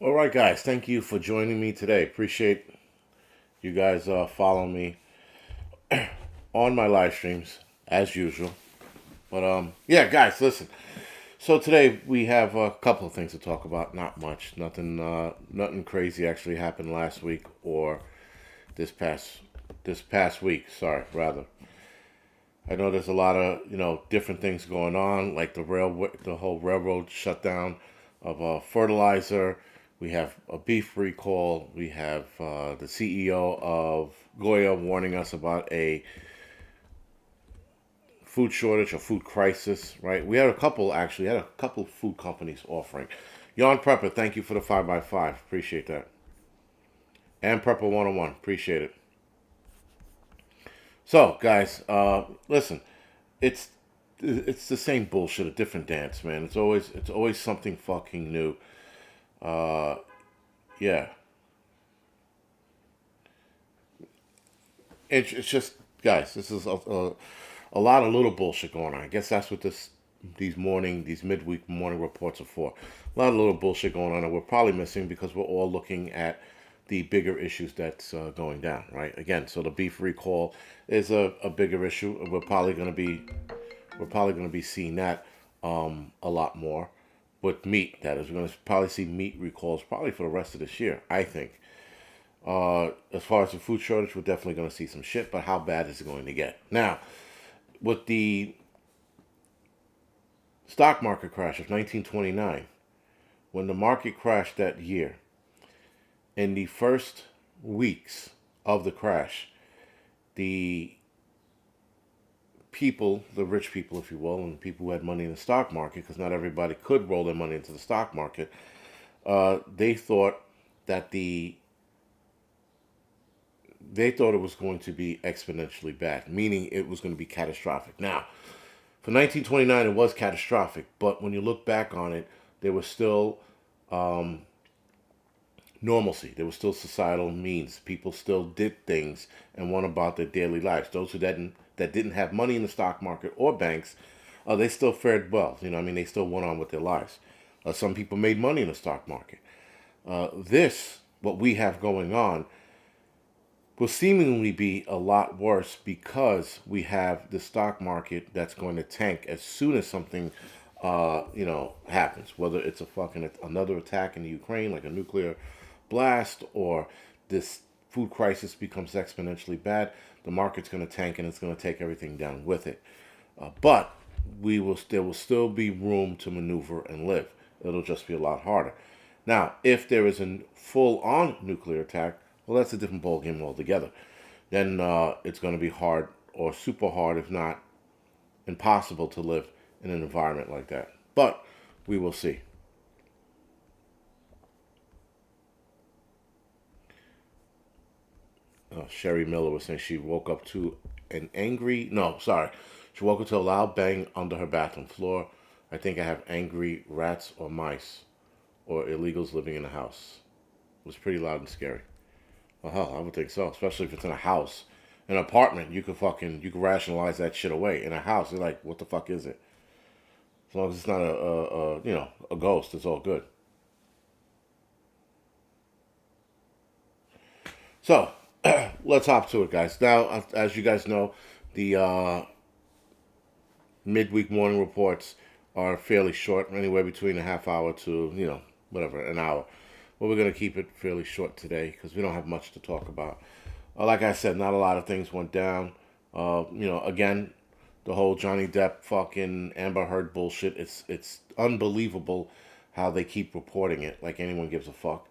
All right, guys. Thank you for joining me today. Appreciate you guys following me on my live streams as usual. But yeah, guys, listen. So today we have a couple of things to talk about. Not much. Nothing crazy actually happened last week or this past this past week. Sorry, rather. I know there's a lot of different things going on, like the whole railroad shutdown of fertilizer. We have a beef recall. We have the CEO of Goya warning us about a food shortage or food crisis. Right? We had a couple actually. Had a couple food companies offering. Yon Prepper, thank you for the 5x5. Appreciate that. And Prepper 101, appreciate it. So, guys, listen, it's it's the same bullshit, a different dance, man. It's always something fucking new. Uh, yeah, it's just guys, this is a lot of little bullshit going on. I guess that's what these midweek morning reports are for. A lot of little bullshit going on that we're probably missing because we're all looking at the bigger issues that's going down, right? Again, so the beef recall is a bigger issue. We're probably going to be seeing that a lot more with meat. That is, we're going to probably see meat recalls probably for the rest of this year. I think. As far as the food shortage, we're definitely going to see some shit. But how bad is it going to get? Now, with the stock market crash of 1929, when the market crashed that year, in the first weeks of the crash, the people, the rich people, if you will, and people who had money in the stock market, because not everybody could roll their money into the stock market, they thought that they thought it was going to be exponentially bad, meaning it was going to be catastrophic. Now, for 1929, it was catastrophic, but when you look back on it, there was still um, normalcy. There was still societal means. People still did things and went about their daily lives. Those that didn't have money in the stock market or banks, they still fared well. I mean, they still went on with their lives. Some people made money in the stock market. What we have going on, will seemingly be a lot worse because we have the stock market that's going to tank as soon as something, happens. Whether it's another attack in the Ukraine, like a nuclear blast, or this food crisis becomes exponentially bad, the market's going to tank and it's going to take everything down with it. But there will still be room to maneuver and live. It'll just be a lot harder. Now, if there is a full-on nuclear attack, well, that's a different ballgame altogether. Then it's going to be hard or super hard, if not impossible, to live in an environment like that. But we will see. Sherry Miller was saying she woke up to an angry. No, sorry. She woke up to a loud bang under her bathroom floor. I think I have angry rats or mice or illegals living in the house. It was pretty loud and scary. Well, hell, I would think so, especially if it's in a house. An apartment, you could rationalize that shit away. In a house, you're like, what the fuck is it? As long as it's not a ghost, it's all good. So, let's hop to it, guys. Now, as you guys know, the midweek morning reports are fairly short, anywhere between a half hour to, whatever, an hour. But we're going to keep it fairly short today because we don't have much to talk about. Like I said, not a lot of things went down. Again, the whole Johnny Depp fucking Amber Heard bullshit. It's unbelievable how they keep reporting it like anyone gives a fuck.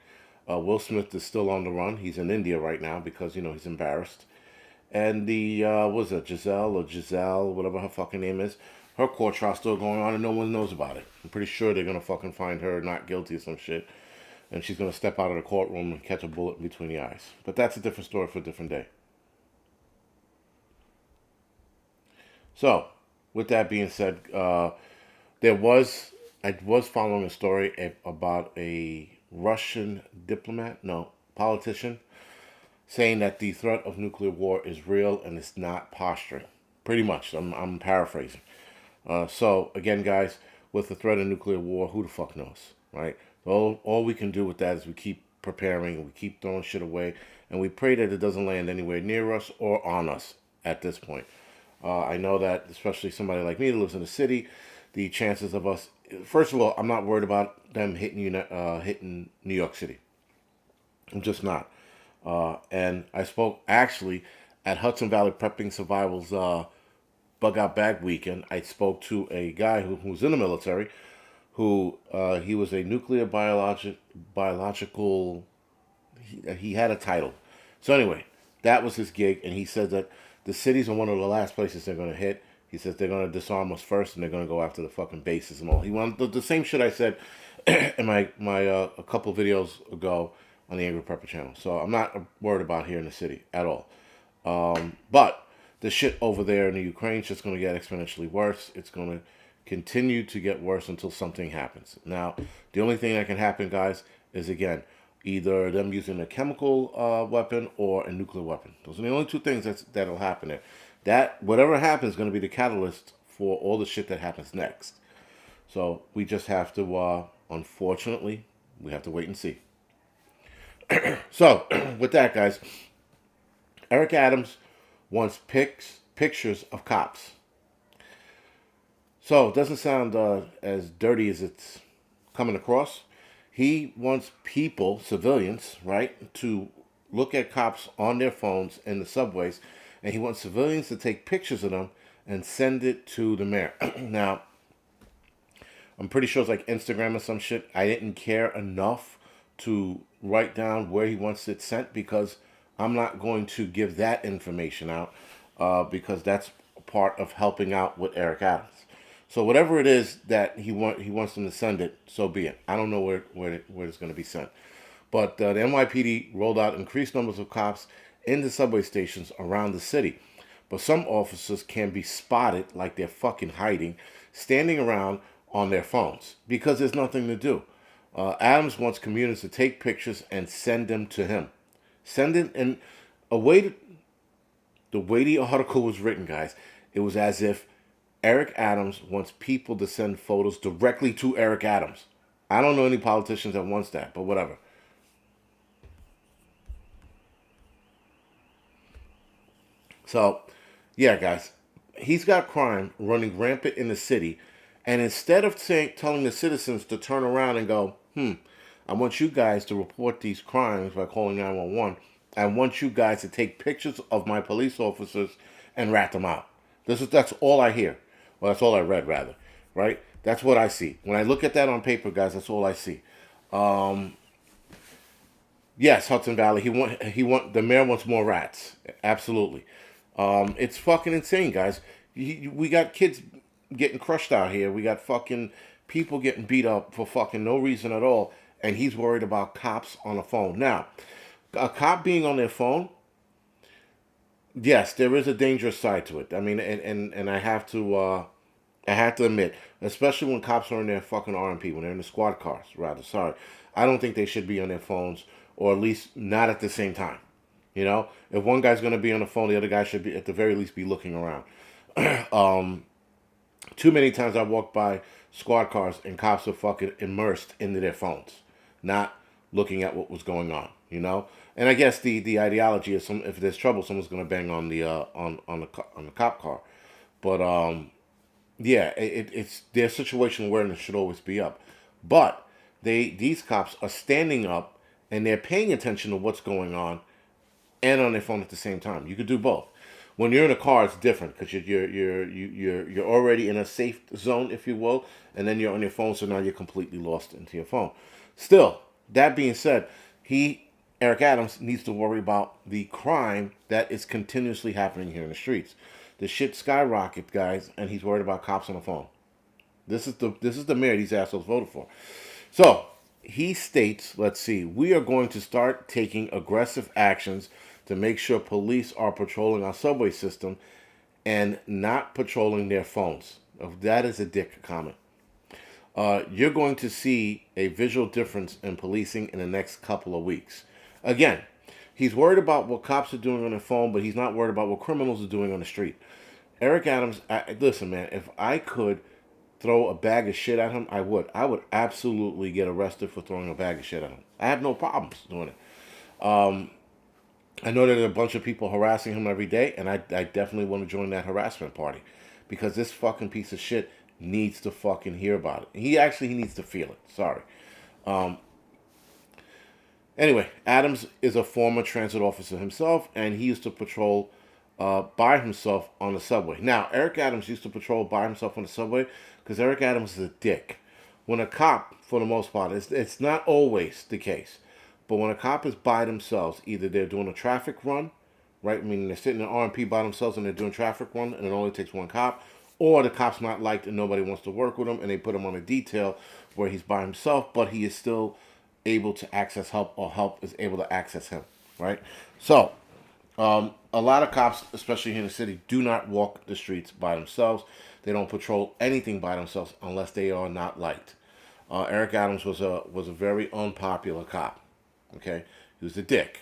Will Smith is still on the run. He's in India right now because he's embarrassed. And the what is it, Giselle, whatever her fucking name is, her court trial's still going on and no one knows about it. I'm pretty sure they're gonna fucking find her not guilty of some shit, and she's gonna step out of the courtroom and catch a bullet in between the eyes. But that's a different story for a different day. So, with that being said, there was I was following a story about a Russian diplomat, no, politician, saying that the threat of nuclear war is real and it's not posturing. Pretty much, I'm paraphrasing. So again, guys, with the threat of nuclear war, who the fuck knows, right? All we can do with that is we keep preparing and we keep throwing shit away, and we pray that it doesn't land anywhere near us or on us at this point. I know that, especially somebody like me that lives in the city, the chances of us. First of all, I'm not worried about them hitting New York City. I'm just not. And I spoke actually at Hudson Valley Prepping Survival's Bug Out Bag Weekend. I spoke to a guy who's in the military, who he was a nuclear biological. He had a title. So anyway, that was his gig, and he said that the cities are one of the last places they're going to hit. He says they're going to disarm us first, and they're going to go after the fucking bases and all. He wanted the same shit I said in my a couple videos ago on the Angry Prepper channel. So I'm not worried about here in the city at all. But the shit over there in the Ukraine is just going to get exponentially worse. It's going to continue to get worse until something happens. Now, the only thing that can happen, guys, is again either them using a chemical weapon or a nuclear weapon. Those are the only two things that'll happen there. That whatever happens is going to be the catalyst for all the shit that happens next. So we just have to, unfortunately, we have to wait and see. So with that, guys, Eric Adams wants pictures of cops. So it doesn't sound as dirty as it's coming across. He wants people, civilians, right, to look at cops on their phones in the subways, and he wants civilians to take pictures of them and send it to the mayor. Now, I'm pretty sure it's like Instagram or some shit. I didn't care enough to write down where he wants it sent because I'm not going to give that information out because that's part of helping out with Eric Adams. So whatever it is that he wants them to send it, so be it. I don't know where it's going to be sent. But the NYPD rolled out increased numbers of cops in the subway stations around the city. But some officers can be spotted like they're fucking hiding, standing around on their phones because there's nothing to do. Adams wants commuters to take pictures and send them to him. Send it in a way. The way the article was written, guys, it was as if Eric Adams wants people to send photos directly to Eric Adams. I don't know any politicians that wants that, but whatever. So, yeah, guys, he's got crime running rampant in the city, and instead of telling the citizens to turn around and go, I want you guys to report these crimes by calling 911. I want you guys to take pictures of my police officers and rat them out. That's all I hear. Well, that's all I read, rather. Right? That's what I see. When I look at that on paper, guys, that's all I see. Yes, Hudson Valley. The mayor wants more rats. Absolutely. It's fucking insane, guys. We got kids getting crushed out here. We got fucking people getting beat up for fucking no reason at all. And he's worried about cops on the phone. Now, a cop being on their phone, yes, there is a dangerous side to it. I mean, and I have to admit, especially when cops are in their fucking RMP, when they're in the squad cars, rather. Sorry, I don't think they should be on their phones, or at least not at the same time. You know, if one guy's going to be on the phone, the other guy should be at the very least be looking around. Too many times I walk by squad cars and cops are fucking immersed into their phones, not looking at what was going on. You know, and I guess the ideology is if there's trouble, someone's going to bang on the on the cop car. But yeah, it's their situational awareness should always be up. But these cops are standing up and they're paying attention to what's going on and on their phone at the same time. You could do both. When you're in a car, it's different because you're already in a safe zone, if you will, and then you're on your phone, so now you're completely lost into your phone. Still, that being said, Eric Adams needs to worry about the crime that is continuously happening here in the streets. The shit skyrocket, guys, and he's worried about cops on the phone. This is the mayor these assholes voted for. So he states, let's see, we are going to start taking aggressive actions to make sure police are patrolling our subway system and not patrolling their phones. That is a dick comment. You're going to see a visual difference in policing in the next couple of weeks. Again, he's worried about what cops are doing on their phone, but he's not worried about what criminals are doing on the street. Eric Adams, listen, man, if I could throw a bag of shit at him, I would. I would absolutely get arrested for throwing a bag of shit at him. I have no problems doing it. I know there are a bunch of people harassing him every day, and I definitely want to join that harassment party because this fucking piece of shit needs to fucking hear about it. He needs to feel it. Sorry. Anyway, Adams is a former transit officer himself, and he used to patrol by himself on the subway. Now, Eric Adams used to patrol by himself on the subway because Eric Adams is a dick. When a cop, for the most part, it's not always the case, but when a cop is by themselves, either they're doing a traffic run, right? Meaning they're sitting in an R&P by themselves and they're doing traffic run, and it only takes one cop, or the cop's not liked and nobody wants to work with him, and they put him on a detail where he's by himself, but he is still able to access help, or help is able to access him, right? So, a lot of cops, especially here in the city, do not walk the streets by themselves. They don't patrol anything by themselves unless they are not liked. Eric Adams was a very unpopular cop. Okay, he was a dick,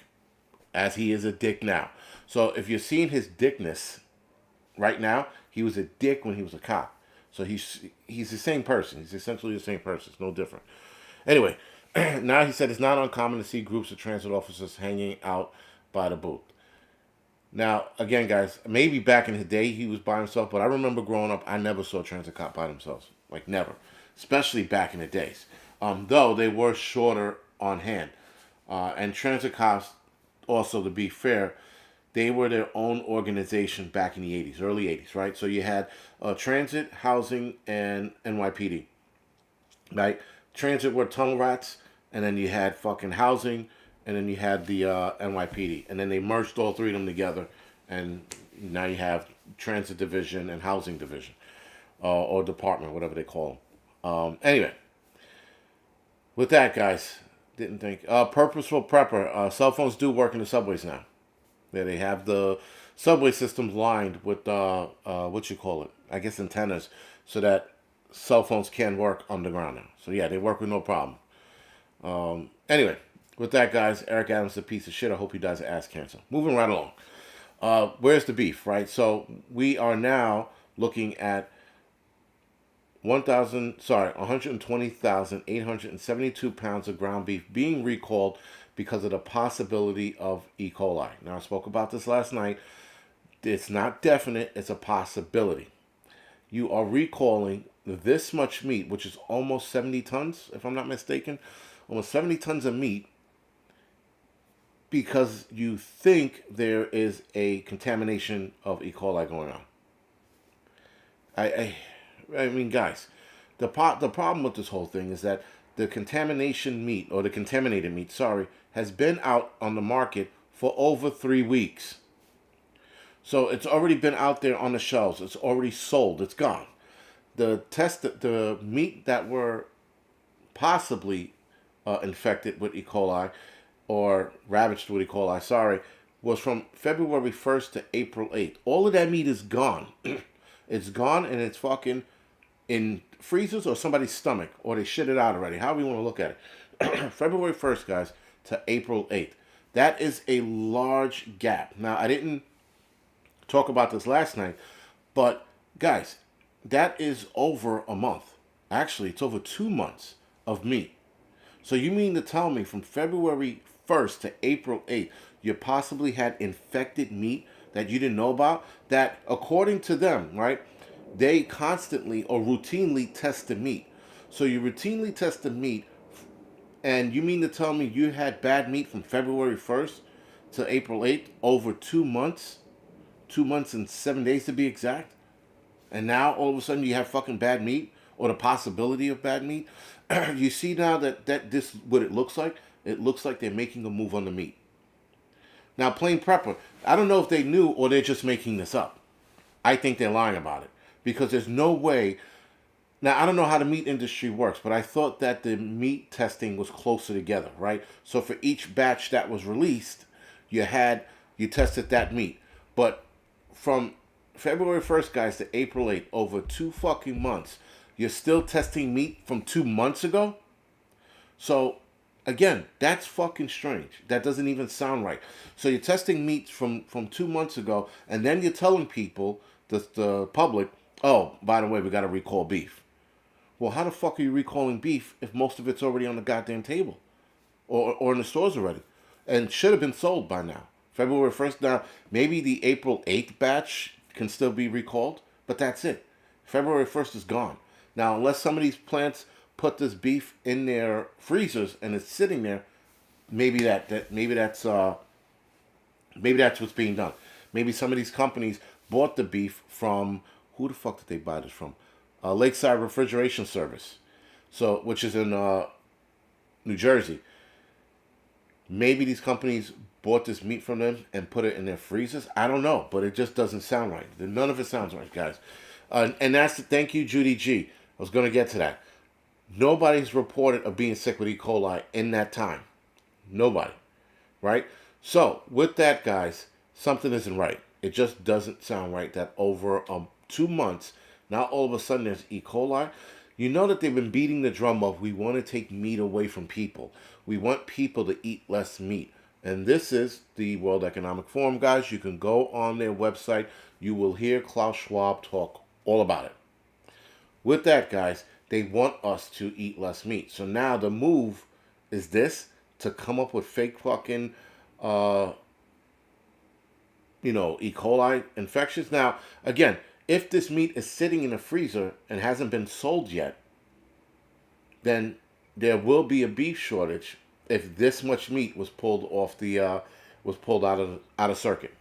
as he is a dick now. So if you're seeing his dickness right now, he was a dick when he was a cop. So he's the same person. He's essentially the same person. It's no different. Anyway, now he said it's not uncommon to see groups of transit officers hanging out by the booth. Now, again, guys, maybe back in the day he was by himself, but I remember growing up, I never saw transit cop by themselves. Like, never. Especially back in the days. Though they were shorter on hand. And transit cops, also, to be fair, they were their own organization back in the 80s, early 80s, right? So you had transit, housing, and NYPD, right? Transit were tunnel rats, and then you had fucking housing, and then you had the NYPD. And then they merged all three of them together, and now you have transit division and housing division, or department, whatever they call them. Anyway, with that, guys, didn't think. Purposeful prepper. Cell phones do work in the subways now. Yeah, they have the subway systems lined with, what you call it? I guess antennas, so that cell phones can work underground now. So yeah, they work with no problem. Anyway, with that, guys, Eric Adams is a piece of shit. I hope he dies of ass cancer. Moving right along. Where's the beef, right? So we are now looking at 120,872 pounds of ground beef being recalled because of the possibility of E. coli. Now, I spoke about this last night. It's not definite. It's a possibility. You are recalling this much meat, which is almost 70 tons, if I'm not mistaken. Almost 70 tons of meat, because you think there is a contamination of E. coli going on. I mean, guys, the problem with this whole thing is that the contaminated meat, has been out on the market for over 3 weeks. So it's already been out there on the shelves. It's already sold. It's gone. The meat that were possibly infected with E. coli, or ravaged with E. coli, was from February 1st to April 8th. All of that meat is gone. It's gone, and it's fucking in freezers or somebody's stomach, or they shit it out already. However you want to look at it. February 1st, guys, to April 8th. That is a large gap. Now, I didn't talk about this last night, but guys, that is over a month. Actually, it's over 2 months of meat. So you mean to tell me from February 1st to April 8th, you possibly had infected meat that you didn't know about? That, according to them, right, they constantly or routinely test the meat. So you routinely test the meat, and you mean to tell me you had bad meat from February 1st to April 8th, over 2 months? 2 months and 7 days to be exact? And now all of a sudden you have fucking bad meat, or the possibility of bad meat? You see now that this what it looks like? It looks like they're making a move on the meat. Now, Plain Prepper, I don't know if they knew or they're just making this up. I think they're lying about it, because there's no way. Now, I don't know how the meat industry works, but I thought that the meat testing was closer together, right? So for each batch that was released, you tested that meat. But from February 1st, guys, to April 8th, over 2 fucking months, you're still testing meat from 2 months ago? So, again, that's fucking strange. That doesn't even sound right. So you're testing meat from 2 months ago, and then you're telling people, the public, oh, by the way, we got to recall beef. Well, how the fuck are you recalling beef if most of it's already on the goddamn table or in the stores already and should have been sold by now? February 1st. Now, maybe the April 8th batch can still be recalled, but that's it. February 1st is gone. Now, unless some of these plants put this beef in their freezers and it's sitting there, maybe that's what's being done. Maybe some of these companies bought the beef from, who the fuck did they buy this from? Lakeside Refrigeration Service, so which is in New Jersey. Maybe these companies bought this meat from them and put it in their freezers. I don't know, but it just doesn't sound right. None of it sounds right, guys. And thank you, Judy G. I was going to get to that. Nobody's reported of being sick with E. coli in that time. Nobody, right? So with that, guys, something isn't right. It just doesn't sound right that over 2 months, now all of a sudden there's E. coli. You know that they've been beating the drum of we want to take meat away from people. We want people to eat less meat. And this is the World Economic Forum, guys. You can go on their website. You will hear Klaus Schwab talk all about it. With that, guys, they want us to eat less meat. So now the move is this, to come up with fake fucking, E. coli infections. Now, again, if this meat is sitting in a freezer and hasn't been sold yet, then there will be a beef shortage if this much meat was pulled off out of circuit,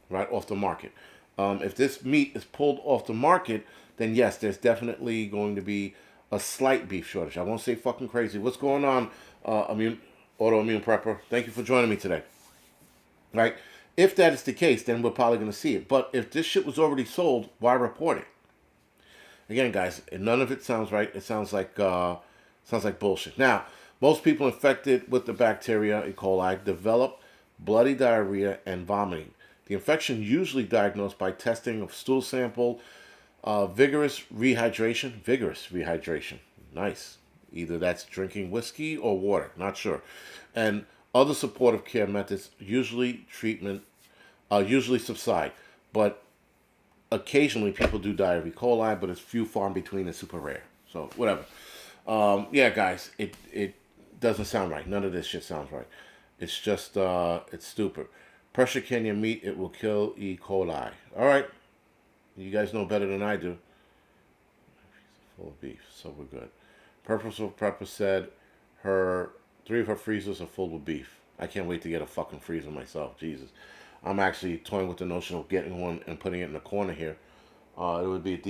right, off the market. If this meat is pulled off the market, then yes, there's definitely going to be a slight beef shortage. I won't say fucking crazy. What's going on, autoimmune prepper? Thank you for joining me today. Right? If that is the case, then we're probably going to see it. But if this shit was already sold, why report it? Again, guys, none of it sounds right. It sounds like bullshit. Now, most people infected with the bacteria E. coli develop bloody diarrhea and vomiting. The infection usually diagnosed by testing of stool sample, vigorous rehydration. Nice. Either that's drinking whiskey or water, not sure. And other supportive care methods usually subside, but occasionally people do die of E. coli, but it's few far in between and super rare. So whatever. Yeah, guys, it doesn't sound right. None of this shit sounds right. It's just it's stupid. Pressure can your meat, it will kill E. coli. All right, you guys know better than I do. Full of beef, so we're good. Purposeful Prepper said 3 of her freezers are full with beef. I can't wait to get a fucking freezer myself. Jesus. I'm actually toying with the notion of getting one and putting it in the corner here. It would be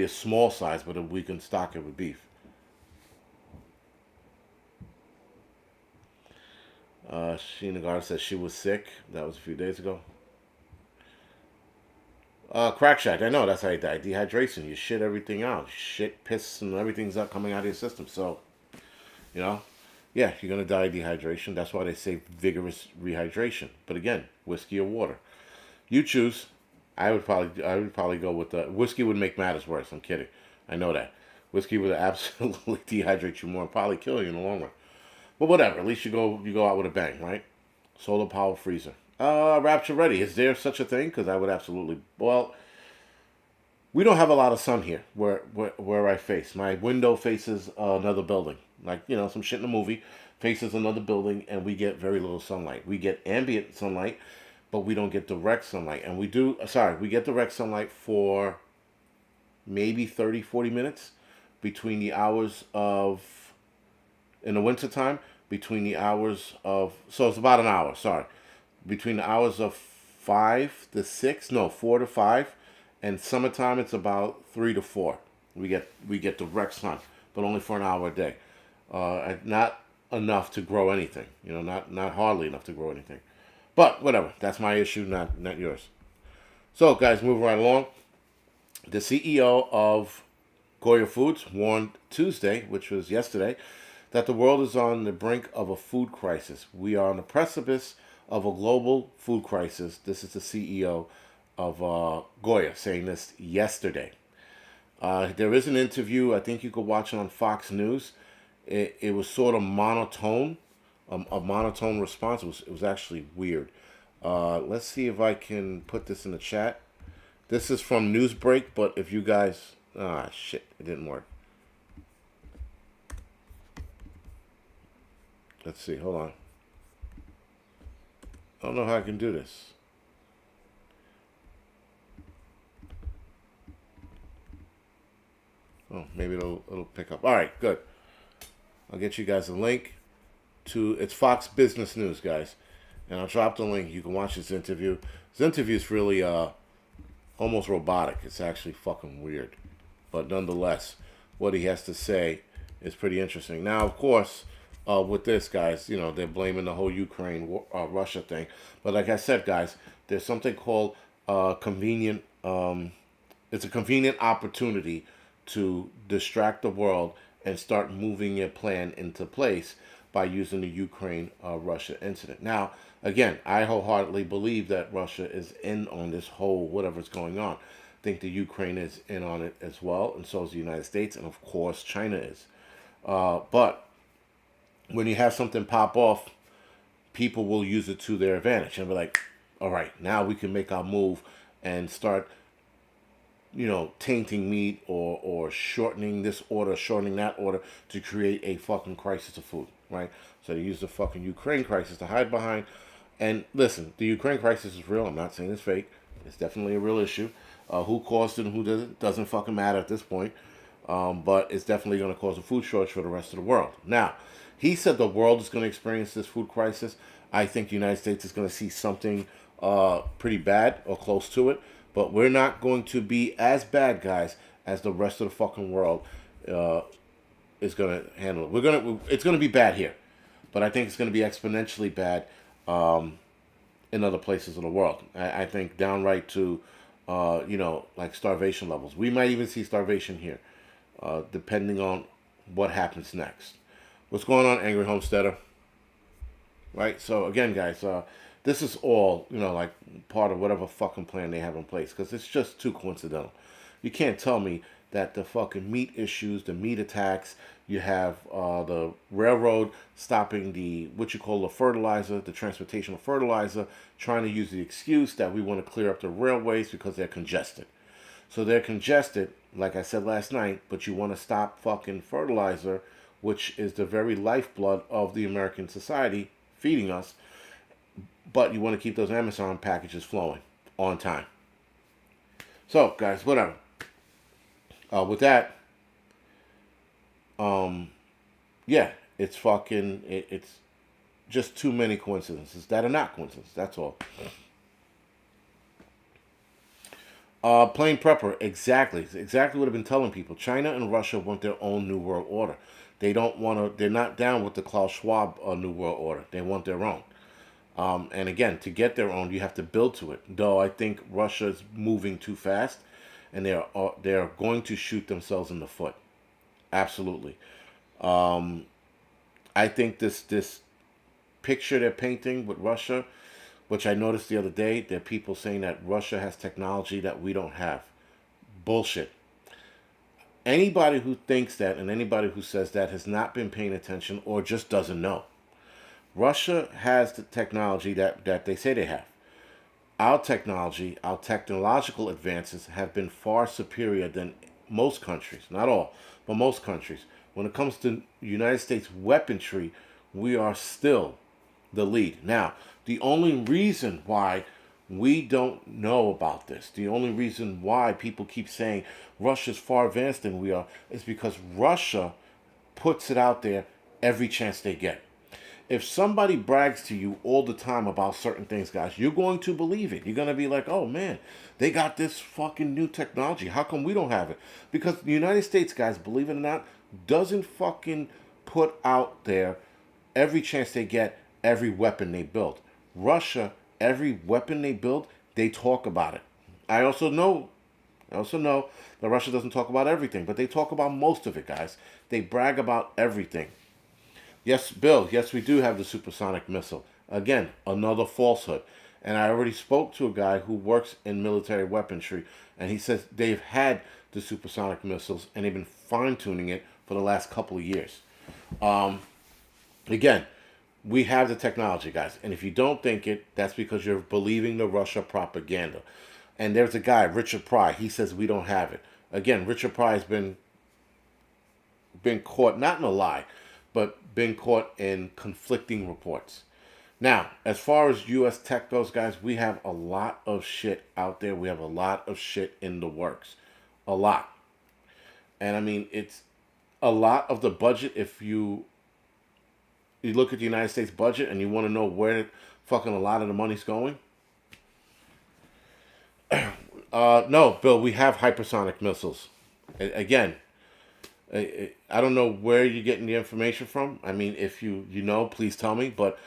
a small size, but we can stock it with beef. Sheena Garza says she was sick. That was a few days ago. Crack Shack, I know that's how you die. Dehydration. You shit everything out. Shit, piss, and everything's coming out of your system. So, yeah, you're gonna die of dehydration. That's why they say vigorous rehydration. But again, whiskey or water, you choose. I would probably go with the whiskey. Would make matters worse. I'm kidding. I know that whiskey would absolutely dehydrate you more and probably kill you in the long run. But whatever. At least you go out with a bang, right? Solar power freezer. Rapture ready. Is there such a thing? Because I would absolutely. Well, we don't have a lot of sun here where I face. My window faces another building. Like, some shit in a movie faces another building, and we get very little sunlight. We get ambient sunlight, but we don't get direct sunlight. And we get direct sunlight for maybe 30, 40 minutes between the hours of, in the wintertime, between the hours of, so it's about an hour, between the hours of 4 to 5, and summertime it's about 3 to 4. We get direct sun, but only for an hour a day. Not enough to grow anything, not hardly enough to grow anything. But whatever, that's my issue, not yours. So guys, moving right along. The CEO of Goya Foods warned Tuesday, which was yesterday, that the world is on the brink of a food crisis. We are on the precipice of a global food crisis. This is the CEO of Goya saying this yesterday. There is an interview, I think you could watch it on Fox News. It was sort of monotone, a monotone response. It was actually weird. Let's see if I can put this in the chat. This is from Newsbreak, but if you guys... shit, it didn't work. Let's see. Hold on. I don't know how I can do this. Oh, maybe it'll pick up. All right, good. I'll get you guys a link to it's Fox Business News, guys, and I'll drop the link. You can watch this interview. This interview is really almost robotic. It's actually fucking weird, but nonetheless, what he has to say is pretty interesting. Now, of course, with this, guys, you know they're blaming the whole Ukraine Russia thing, but like I said, guys, there's something called convenient. It's a convenient opportunity to distract the world and start moving your plan into place by using the Ukraine-Russia incident. Now, again, I wholeheartedly believe that Russia is in on this whole whatever's going on. I think the Ukraine is in on it as well, and so is the United States, and of course China is. But when you have something pop off, people will use it to their advantage and be like, all right, now we can make our move and start tainting meat or shortening this order, shortening that order to create a fucking crisis of food, right? So they use the fucking Ukraine crisis to hide behind. And listen, the Ukraine crisis is real. I'm not saying it's fake. It's definitely a real issue. Who caused it and who doesn't fucking matter at this point. But it's definitely going to cause a food shortage for the rest of the world. Now, he said the world is going to experience this food crisis. I think the United States is going to see something pretty bad or close to it. But we're not going to be as bad, guys, as the rest of the fucking world is going to handle it. It's going to be bad here, but I think it's going to be exponentially bad in other places of the world. I think downright to, like starvation levels. We might even see starvation here, depending on what happens next. What's going on, Angry Homesteader? Right. So again, guys. This is all, like part of whatever fucking plan they have in place because it's just too coincidental. You can't tell me that the fucking meat issues, the meat attacks, you have the railroad stopping what you call the fertilizer, the transportation of fertilizer, trying to use the excuse that we want to clear up the railways because they're congested. So they're congested, like I said last night, but you want to stop fucking fertilizer, which is the very lifeblood of the American society, feeding us. But you want to keep those Amazon packages flowing on time. So, guys, whatever. With that, yeah, it's fucking, it's just too many coincidences that are not coincidences. That's all. Plain prepper, exactly what I've been telling people. China and Russia want their own New World Order. They don't want to, they're not down with the Klaus Schwab New World Order. They want their own. And again, to get their own, you have to build to it. Though I think Russia's moving too fast, and they're going to shoot themselves in the foot. Absolutely. I think this picture they're painting with Russia, which I noticed the other day, there are people saying that Russia has technology that we don't have. Bullshit. Anybody who thinks that and anybody who says that has not been paying attention or just doesn't know. Russia has the technology that they say they have. Our technology, our technological advances have been far superior than most countries. Not all, but most countries. When it comes to United States weaponry, we are still the lead. Now, the only reason why we don't know about this, the only reason why people keep saying Russia's far advanced than we are, is because Russia puts it out there every chance they get. If somebody brags to you all the time about certain things, guys, you're going to believe it. You're going to be like, oh man, they got this fucking new technology. How come we don't have it? Because the United States, guys, believe it or not, doesn't fucking put out there every chance they get, every weapon they build. Russia, every weapon they build, they talk about it. I also know that Russia doesn't talk about everything, but they talk about most of it, guys. They brag about everything. Yes, Bill, yes, we do have the supersonic missile. Again, another falsehood. And I already spoke to a guy who works in military weaponry, and he says they've had the supersonic missiles, and they've been fine-tuning it for the last couple of years. Again, we have the technology, guys. And if you don't think it, that's because you're believing the Russia propaganda. And there's a guy, Richard Pry. He says we don't have it. Again, Richard Pry has been caught, not in a lie, but been caught in conflicting reports. Now, as far as U.S. tech goes, guys, we have a lot of shit out there. We have a lot of shit in the works. A lot. And I mean, it's a lot of the budget. If you look at the United States budget and you want to know where fucking a lot of the money's going, no, Bill, we have hypersonic missiles. Again, I don't know where you're getting the information from. I mean, if you know, please tell me. But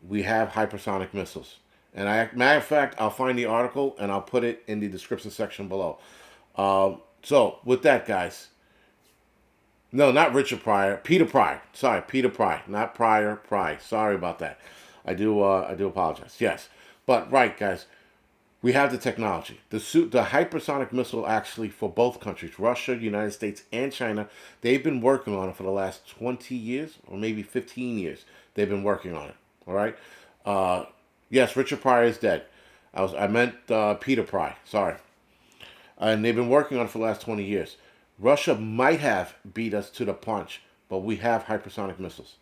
we have hypersonic missiles. And matter of fact, I'll find the article and I'll put it in the description section below. So with that, guys, no, not Richard Pryor, Peter Pryor. Sorry, Peter Pryor, not Pryor. Pryor. Sorry about that. I do apologize. Yes, but right, guys, we have the technology. The hypersonic missile actually for both countries, Russia, United States, and China, they've been working on it for the last 20 years or maybe 15 years. They've been working on it. All right. Yes, Richard Pryor is dead. I meant Peter Pryor. Sorry. And they've been working on it for the last 20 years. Russia might have beat us to the punch, but we have hypersonic missiles.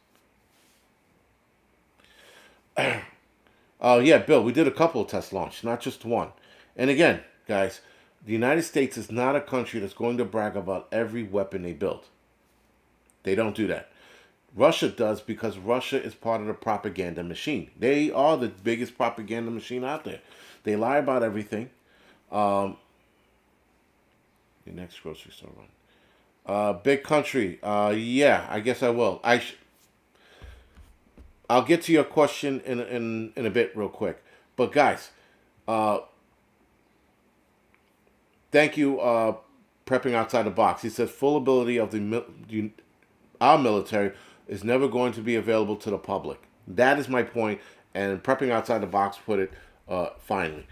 Yeah, Bill, we did a couple of test launches, not just one. And again, guys, the United States is not a country that's going to brag about every weapon they build. They don't do that. Russia does because Russia is part of the propaganda machine. They are the biggest propaganda machine out there. They lie about everything. Your next grocery store run. Big country. Yeah, I guess I will. I'll get to your question in a bit real quick. But guys, thank you, prepping outside the box. He says full ability of our military is never going to be available to the public. That is my point, and prepping outside the box put it finally.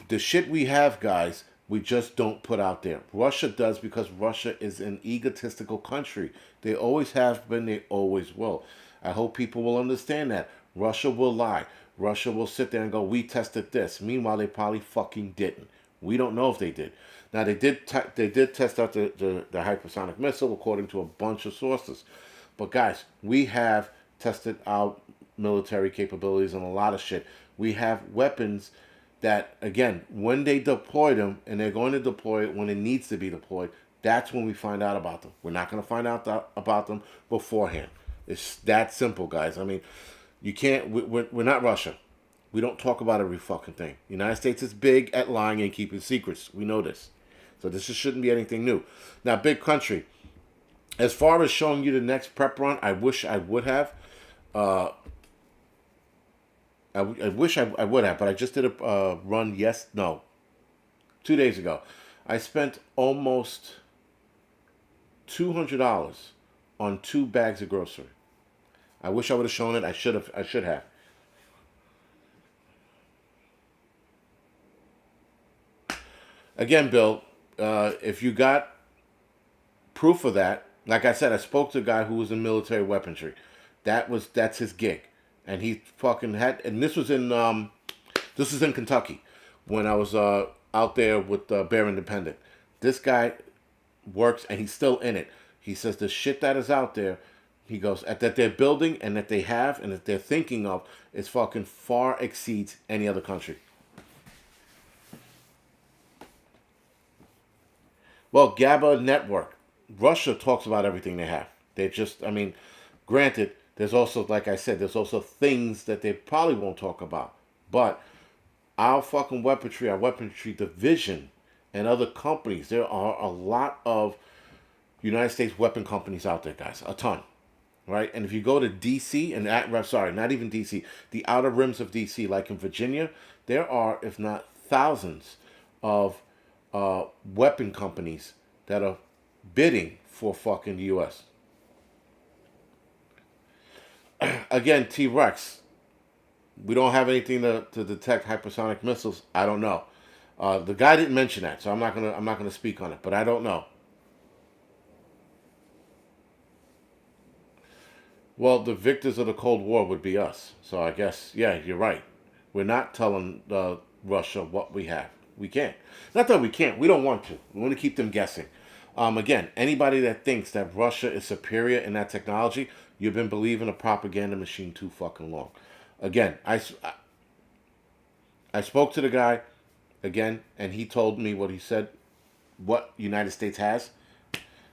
The shit we have, guys, we just don't put out there. Russia does because Russia is an egotistical country. They always have been, they always will. I hope people will understand that. Russia will lie. Russia will sit there and go, we tested this. Meanwhile, they probably fucking didn't. We don't know if they did. Now, they did test out the hypersonic missile according to a bunch of sources. But guys, we have tested our military capabilities on a lot of shit. We have weapons that, again, when they deploy them, and they're going to deploy it when it needs to be deployed, that's when we find out about them. We're not going to find out about them beforehand. It's that simple, guys. I mean, you can't, we're not Russia. We don't talk about every fucking thing. The United States is big at lying and keeping secrets. We know this. So this shouldn't be anything new. Now, big country. As far as showing you the next prep run, I wish I would have. I wish I would have, but I just did a run. 2 days ago. I spent almost $200 on 2 bags of grocery. I wish I would have shown it. I should have. Again, Bill, if you got proof of that, like I said, I spoke to a guy who was in military weaponry. That's his gig, and he fucking had. And this was in Kentucky, when I was out there with Bear Independent. This guy works, and he's still in it. He says the shit that is out there, he goes, that they're building and that they have and that they're thinking of is fucking far exceeds any other country. Well, GABA network. Russia talks about everything they have. They just, I mean, granted, there's also, like I said, there's also things that they probably won't talk about. But our fucking weaponry, our weaponry division, and other companies, there are a lot of United States weapon companies out there, guys. A ton. Right? And if you go to D.C., not even D.C., the outer rims of D.C., like in Virginia, there are, if not thousands, of weapon companies that are bidding for fucking the U.S. Again, T-Rex, we don't have anything to detect hypersonic missiles. I don't know. The guy didn't mention that, so I'm not gonna speak on it. But I don't know. Well, the victors of the Cold War would be us. So I guess, yeah, you're right. We're not telling Russia what we have. We can't. Not that we can't. We don't want to. We want to keep them guessing. Again, anybody that thinks that Russia is superior in that technology, You've been believing a propaganda machine too fucking long. Again, I spoke to the guy again, and he told me what he said. What United States has,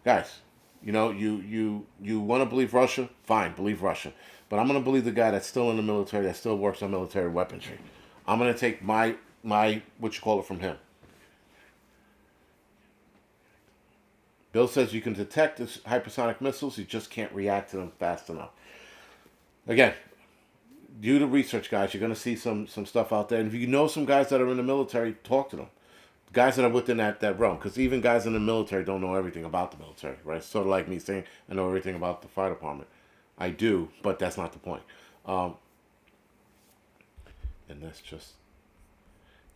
guys. You want to believe Russia? Fine, believe Russia. But I'm gonna believe the guy that's still in the military, that still works on military weaponry. I'm gonna take my what you call it from him. Bill says you can detect hypersonic missiles, you just can't react to them fast enough. Again, do the research, guys. You're gonna see some stuff out there, and if you know some guys that are in the military, talk to them. Guys that are within that realm, because even guys in the military don't know everything about the military, right? It's sort of like me saying I know everything about the fire department. I do, but that's not the point. Um, and that's just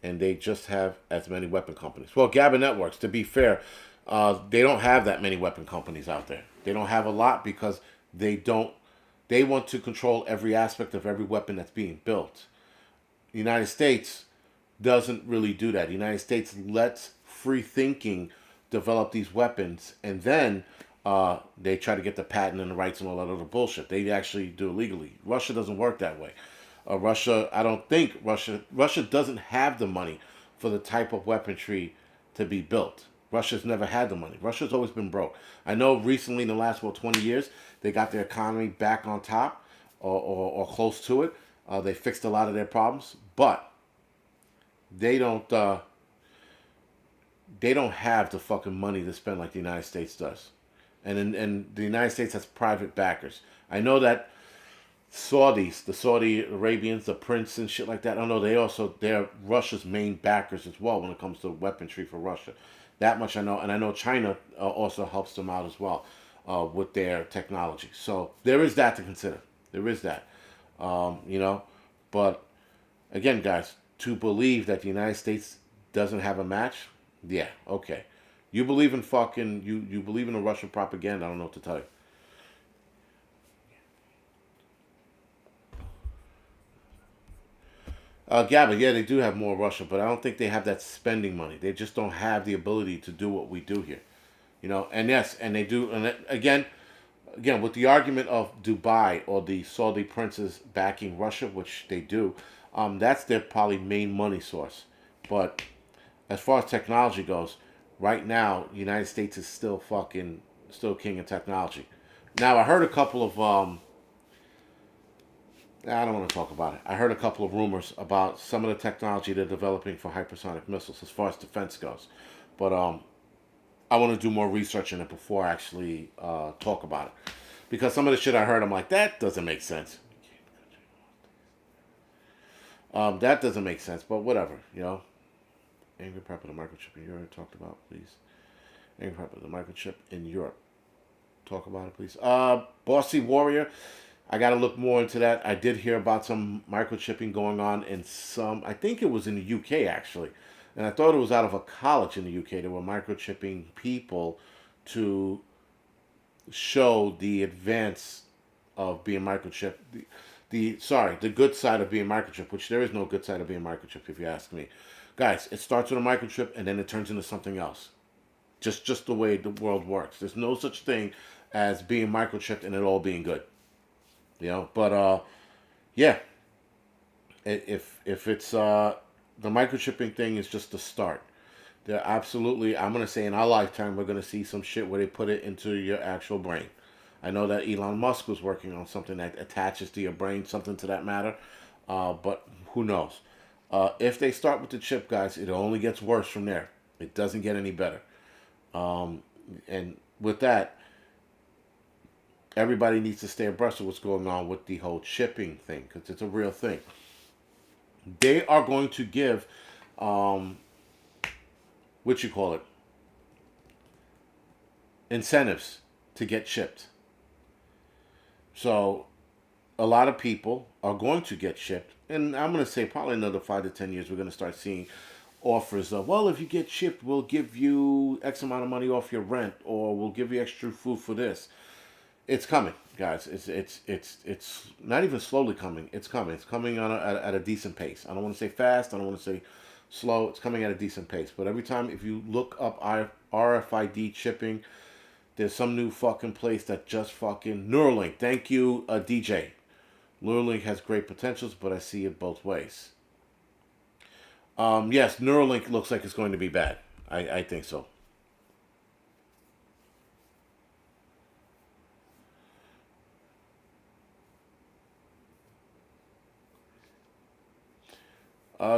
and they just have as many weapon companies. Well, Gaba Networks, to be fair, they don't have that many weapon companies out there. They don't have a lot because they don't. They want to control every aspect of every weapon that's being built. The United States doesn't really do that. The United States lets free thinking develop these weapons, and then they try to get the patent and the rights and all that other bullshit. They actually do it legally. Russia doesn't work that way. I don't think Russia doesn't have the money for the type of weaponry to be built. Russia's never had the money. Russia's always been broke. I know recently in the last 20 years they got their economy back on top or close to it. They fixed a lot of their problems, but they don't uh, they don't have the fucking money to spend like the United States does, and the United States has private backers. I know that the Saudi Arabians, the prince and shit like that. I know they're Russia's main backers as well when it comes to weaponry for Russia. That much I know, and I know China also helps them out as well with their technology. So there is that to consider. There is that, you know. But again, guys, to believe that the United States doesn't have a match, yeah, okay. You believe in fucking you believe in the Russian propaganda. I don't know what to tell you. Gabba, yeah, they do have more Russia, but I don't think they have that spending money. They just don't have the ability to do what we do here, you know. And yes, and they do. And again, with the argument of Dubai or the Saudi princes backing Russia, which they do, that's their probably main money source. But as far as technology goes, right now, the United States is still king in technology. Now, I heard a couple of I don't want to talk about it. I heard a couple of rumors about some of the technology they're developing for hypersonic missiles as far as defense goes, but I want to do more research in it before I actually talk about it. Because some of the shit I heard, I'm like, that doesn't make sense. That doesn't make sense, but whatever, you know. Angry prep of the microchip in Europe talked about, please. Angry prep of the microchip in Europe. Talk about it, please. Bossy Warrior. I got to look more into that. I did hear about some microchipping going on in some, I think it was in the UK actually. And I thought it was out of a college in the UK. They were microchipping people to show the advance of being microchipped. The good side of being microchipped, which there is no good side of being microchipped if you ask me. Guys, it starts with a microchip and then it turns into something else. Just the way the world works. There's no such thing as being microchipped and it all being good. You know, but yeah, if it's the microchipping thing is just the start. They're absolutely, I'm gonna say in our lifetime we're gonna see some shit where they put it into your actual brain. I know that Elon Musk was working on something that attaches to your brain, something to that matter, but who knows? If they start with the chip, guys, it only gets worse from there. It doesn't get any better. And with that, everybody needs to stay abreast of what's going on with the whole chipping thing because it's a real thing. They are going to give, what you call it, incentives to get chipped. So a lot of people are going to get chipped, and I'm going to say probably another 5 to 10 years we're going to start seeing offers of, well, if you get chipped, we'll give you X amount of money off your rent, or we'll give you extra food for this. It's coming, guys. It's not even slowly coming. It's coming. It's coming on at a decent pace. I don't want to say fast. I don't want to say slow. It's coming at a decent pace. But every time, if you look up RFID chipping, There's some new fucking place that just fucking Neuralink. Thank you, DJ. Neuralink has great potentials, but I see it both ways. Yes, Neuralink looks like it's going to be bad. I think so.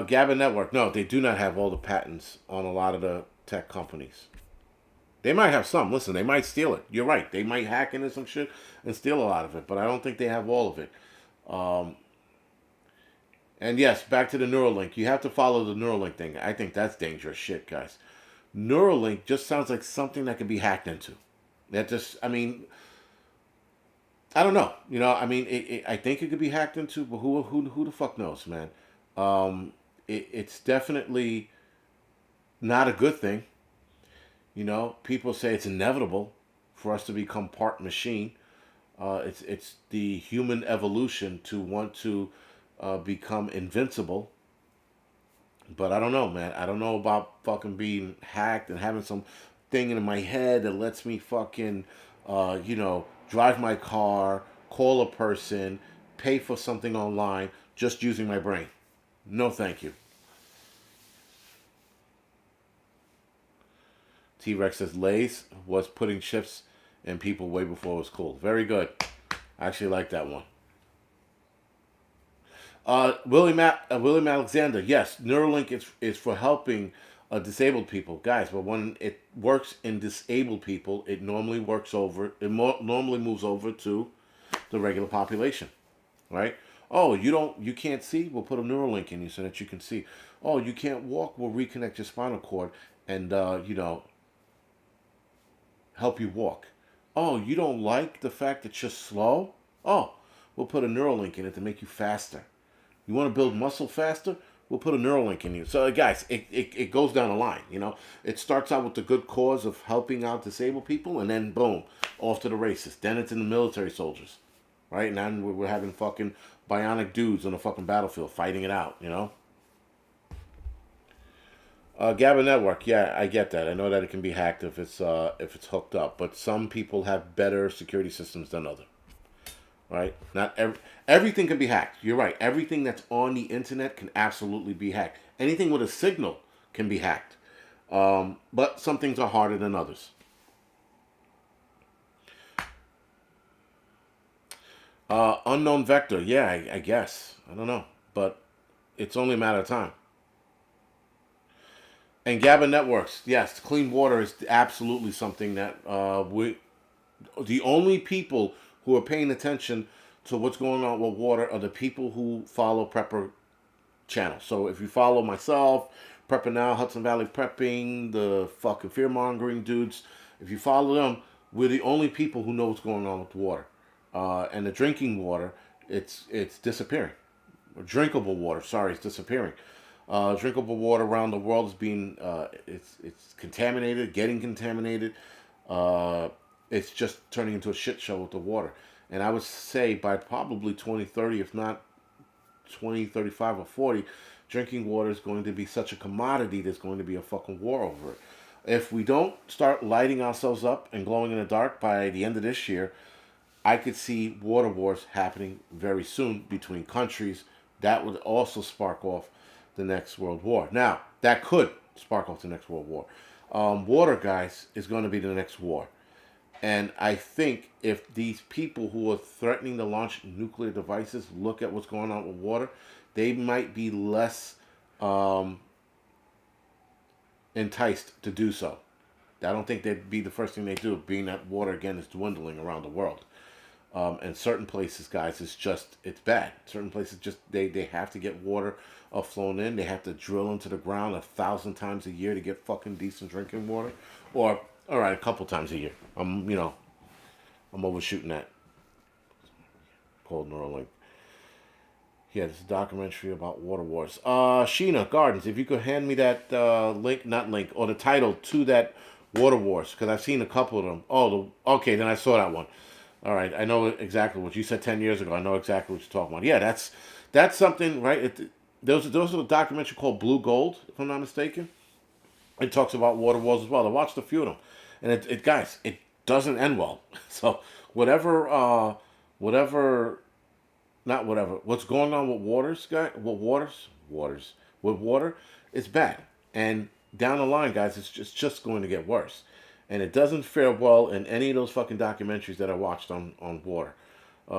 Gavin Network. No, they do not have all the patents on a lot of the tech companies. They might have some. Listen, they might steal it. You're right. They might hack into some shit and steal a lot of it, but I don't think they have all of it. Um, and yes, back to the Neuralink. You have to follow the Neuralink thing. I think that's dangerous shit, guys. Neuralink just sounds like something that could be hacked into. That just, I mean, I don't know. I mean, I think it could be hacked into, but who the fuck knows, man? It's definitely not a good thing. People say it's inevitable for us to become part machine. It's the human evolution to want to become invincible. But I don't know, man. I don't know about fucking being hacked and having some thing in my head that lets me fucking, drive my car, call a person, pay for something online just using my brain. No, thank you. T Rex says Lay's was putting chips in people way before it was cool. Very good. I actually like that one. William Alexander. Yes, Neuralink is for helping disabled people, guys. But when it works in disabled people, it normally normally moves over to the regular population, right? Oh, you can't see? We'll put a Neuralink in you so that you can see. Oh, you can't walk? We'll reconnect your spinal cord and help you walk. Oh, you don't like the fact that you're slow? Oh, we'll put a Neuralink in it to make you faster. You want to build muscle faster? We'll put a Neuralink in you. So, guys, it goes down the line, It starts out with the good cause of helping out disabled people, and then, boom, off to the races. Then it's in the military soldiers, right? Now we're having fucking bionic dudes on the fucking battlefield fighting it out. Gavin Network, yeah, I get that. I know that it can be hacked if it's hooked up, but some people have better security systems than others, right? Not everything can be hacked. You're right. Everything that's on the internet can absolutely be hacked. Anything with a signal can be hacked, but some things are harder than others. Unknown vector, yeah, I guess. I don't know, but it's only a matter of time. And GABA networks, yes, clean water is absolutely something that the only people who are paying attention to what's going on with water are the people who follow Prepper channel. So if you follow myself, Prepper Now, Hudson Valley Prepping, the fucking fear mongering dudes, if you follow them, we're the only people who know what's going on with water. And the drinking water, it's disappearing. Drinkable water, sorry, it's disappearing. Drinkable water around the world is being it's contaminated, getting contaminated. It's just turning into a shit show with the water. And I would say by probably 2030, if not 2035 or 40, drinking water is going to be such a commodity. There's going to be a fucking war over it. If we don't start lighting ourselves up and glowing in the dark by the end of this year, I could see water wars happening very soon between countries. That would also spark off the next world war. Now, that could spark off the next world war. Water, guys, is going to be the next war. And I think if these people who are threatening to launch nuclear devices look at what's going on with water, they might be less enticed to do so. I don't think that'd be the first thing they do, being that water, again, is dwindling around the world. And certain places, guys, it's bad. Certain places they have to get water flown in. They have to drill into the ground 1,000 times a year to get fucking decent drinking water. Or, all right, a couple times a year. I'm overshooting that. Cold Neuralink. Yeah, this is a documentary about water wars. Sheena Gardens, if you could hand me that link, or the title to that water wars, because I've seen a couple of them. Okay, then I saw that one. All right, I know exactly what you said 10 years ago. I know exactly what you're talking about. Yeah, that's something, right? There was a documentary called Blue Gold, if I'm not mistaken. It talks about water wars as well. I watched a few of them, and guys, it doesn't end well. So whatever, whatever, not whatever, what's going on with with water, it's bad. And down the line, guys, it's just going to get worse. And it doesn't fare well in any of those fucking documentaries that I watched on water.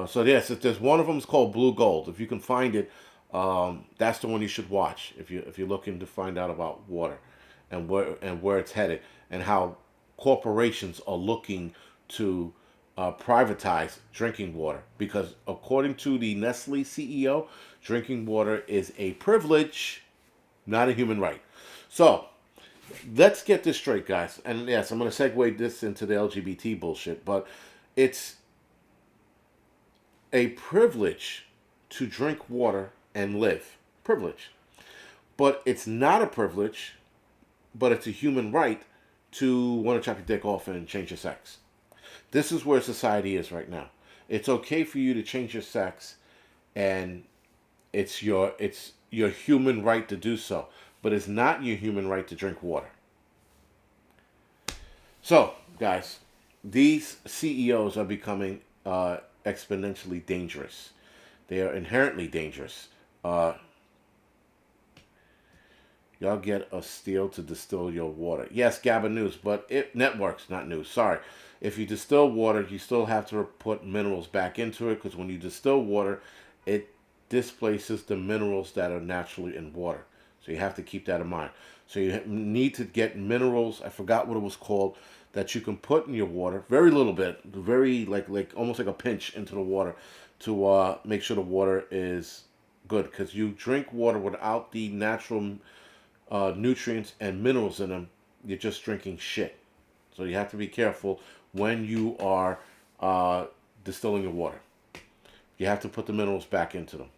So yes, if there's one of them is called Blue Gold. If you can find it, that's the one you should watch if you're looking to find out about water and where it's headed and how corporations are looking to privatize drinking water because according to the Nestle CEO, drinking water is a privilege, not a human right. So let's get this straight, guys. And yes, I'm going to segue this into the LGBT bullshit, but it's a privilege to drink water and live. Privilege. But it's not a privilege, but it's a human right to want to chop your dick off and change your sex. This is where society is right now. It's okay for you to change your sex and it's your human right to do so, but it's not your human right to drink water. So, guys, these CEOs are becoming exponentially dangerous. They are inherently dangerous. Y'all get a steel to distill your water. Yes, GABA News, but it networks, not news. Sorry. If you distill water, you still have to put minerals back into it because when you distill water, it displaces the minerals that are naturally in water. So you have to keep that in mind. So you need to get minerals, I forgot what it was called, that you can put in your water, very little bit, very like almost like a pinch into the water to make sure the water is good. Because you drink water without the natural nutrients and minerals in them, you're just drinking shit. So you have to be careful when you are distilling your water. You have to put the minerals back into them.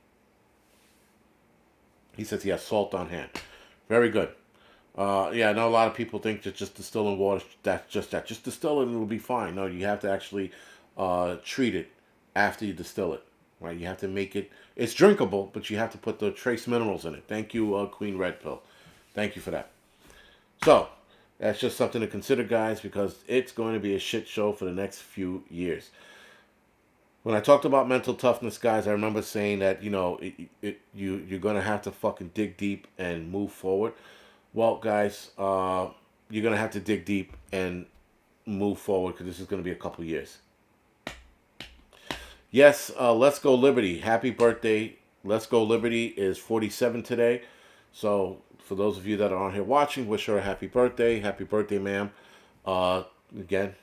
He says he has salt on hand. Very good. Yeah, I know a lot of people think that just distilling water, that's just that. Just distill it and it'll be fine. No, you have to actually treat it after you distill it. Right? You have to make it, it's drinkable, but you have to put the trace minerals in it. Thank you, Queen Red Pill. Thank you for that. So, that's just something to consider, guys, because it's going to be a shit show for the next few years. When I talked about mental toughness, guys, I remember saying that, you're going to have to fucking dig deep and move forward. Well, guys, you're going to have to dig deep and move forward because this is going to be a couple years. Yes, Let's Go Liberty. Happy birthday. Let's Go Liberty is 47 today. So, for those of you that are on here watching, wish her a happy birthday. Happy birthday, ma'am. Again,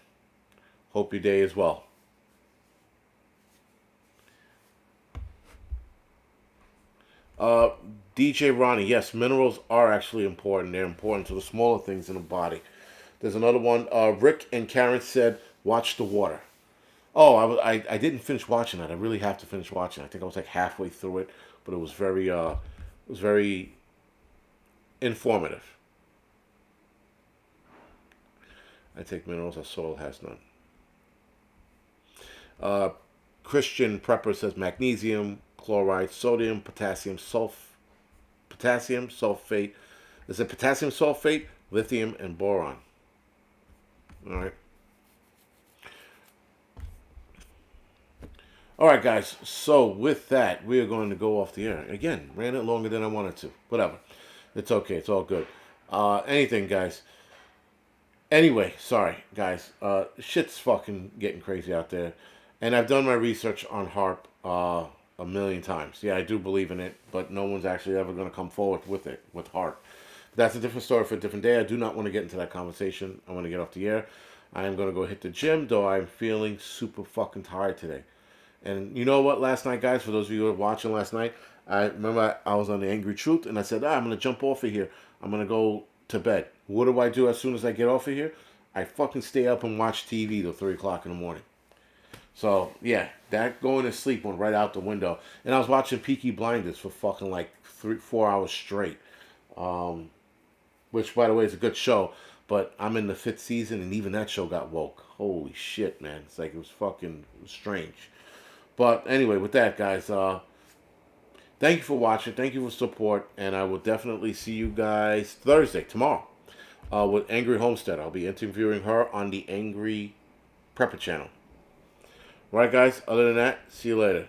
hope your day is well. DJ Ronnie, yes, minerals are actually important. They're important to the smaller things in the body. There's another one. Rick and Karen said, watch the water. Oh, I didn't finish watching that. I really have to finish watching. I think I was like halfway through it, but it was very informative. I take minerals, our soil has none. Christian Prepper says magnesium, chloride, sodium, potassium sulfate. Is it potassium sulfate, lithium, and boron? All right. All right, guys. So with that, we are going to go off the air. Again, ran it longer than I wanted to. Whatever. It's okay. It's all good. Anything, guys. Anyway, sorry, guys. Shit's fucking getting crazy out there. And I've done my research on HAARP a million times. Yeah, I do believe in it, but no one's actually ever going to come forward with it, with HAARP. That's a different story for a different day. I do not want to get into that conversation. I want to get off the air. I am going to go hit the gym, though I'm feeling super fucking tired today. And you know what, last night, guys, for those of you who were watching last night, I remember I was on the Angry Truth, and I said, I'm going to jump off of here. I'm going to go to bed. What do I do as soon as I get off of here? I fucking stay up and watch TV till 3 o'clock in the morning. So, yeah, that going to sleep went right out the window. And I was watching Peaky Blinders for fucking like 3-4 hours straight. Which, by the way, is a good show. But I'm in the 5th season, and even that show got woke. Holy shit, man. It's like it was strange. But anyway, with that, guys, thank you for watching. Thank you for support. And I will definitely see you guys Thursday, tomorrow, with Angry Homestead. I'll be interviewing her on the Angry Prepper channel. All right, guys. Other than that, see you later.